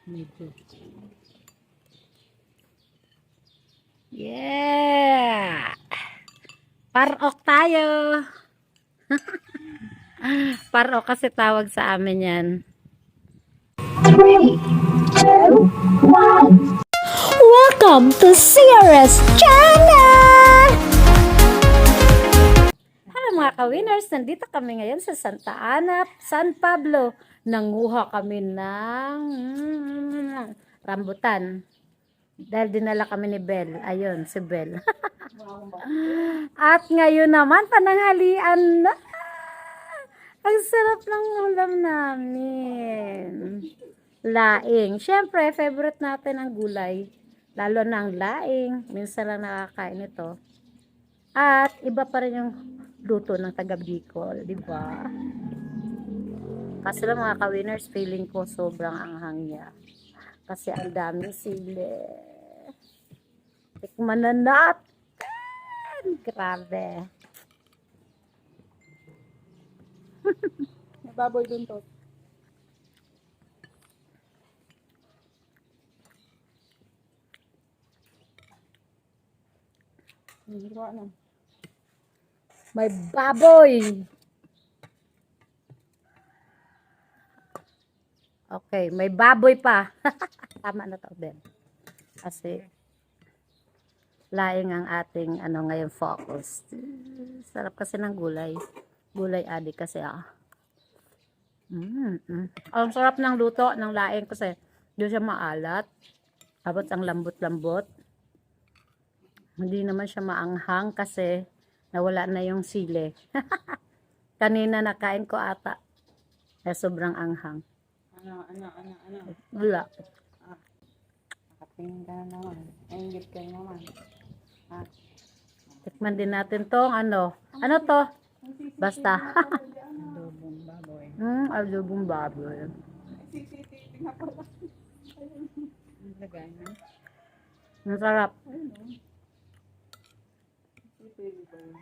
Medyo. Yeah! Parok tayo! Parok kasi tawag sa amin yan. 3, 2, 1. Welcome to CRS Channel! Hello mga ka-winners! Nandito kami ngayon sa Santa Ana, San Pablo. Nanguha kami ng rambutan. Dahil dinala kami ni Bel. Ayun, si Bel. At ngayon naman, pananghalian na. Ang sarap ng ulam namin. Laing. Siyempre, favorite natin ang gulay. Lalo na ang laing. Minsan lang nakakain ito. At iba pa rin yung luto ng taga Bicol. Diba? Kasi lang mga ka-winners, feeling ko sobrang anghang niya. Kasi ang daming sili. Tikman na natin. Grabe. May baboy dun to. May baboy. Okay, may baboy pa. Tama na to, Ben. Kasi laing ang ating ngayon focus. Sarap kasi ng gulay. Gulay adik kasi Ang sarap ng luto ng laing kasi doon siya maalat. Tapos ang lambot-lambot. Hindi naman siya maanghang kasi nawala na yung sili. Kanina nakain ko ata. Sobrang anghang. Ano. Wala. Nakatingin ka na naman. Engage ka naman. Tikman din natin tong ano. Ano to? Basta. Adobong baboy. Adobong baboy. CCTV na pala. Lagay na. Ang sarap. CCTV ba yun?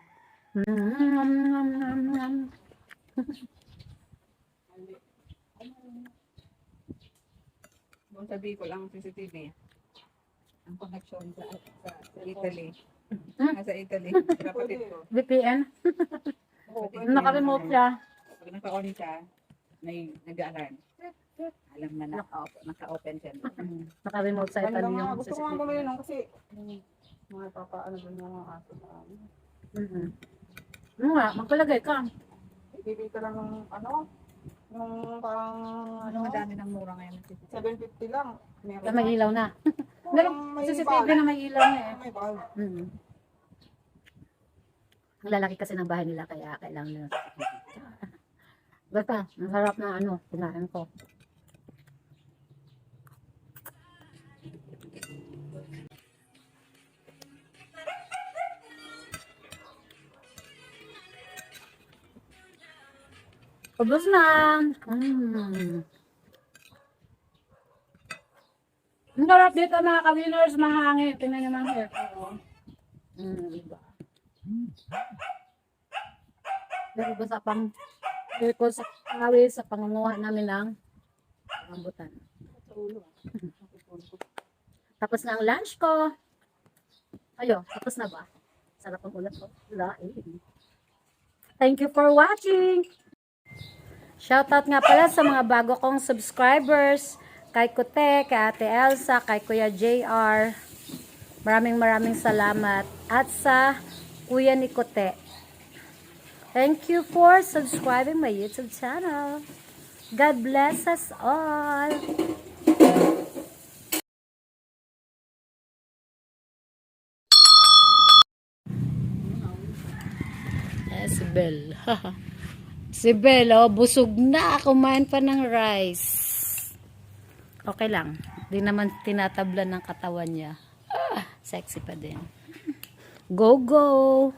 Doon sa Bicol ang CCTV. Ang connection sa Italy. Sa Italy. Kapatid ko. VPN? Naka-remote siya. Pag naka-on siya, may nag-alarm. Alam na naka-open siya. Naka-remote sa Italy yung Gusto ko nga gulo yun kasi mga papaano ba yung mga aso sa amin. Ano nga, magpalagay ka. Ibibita lang ng yung parang madami ng mura ngayon. 750 lang. Meron May ilaw na. Meron CCTV na may ilaw na eh. May bulb. Ang lalaki kasi ng bahay nila kaya kailangan nila. Basta, ang sarap na kinain ko. Ubus na. Ang sarap dito mga ka-winners, mahangin. Tingnan niyo mga hair ko. Diba? Pero basta pang ko sa kawi sa pangunguha namin ng rambutan. Tapos na ang lunch ko. Ayo, tapos na ba? Sarap ang ulam ko. Thank you for watching. Shoutout nga pala sa mga bago kong subscribers. Kay Kute, kay Ate Elsa, kay Kuya JR. Maraming salamat. At sa Kuya ni Kute. Thank you for subscribing my YouTube channel. God bless us all. Si Bel. Si Bel, busog na. Kumain pa ng rice. Okay lang. Di naman tinatablan ng katawan niya. Sexy pa din. Go, go!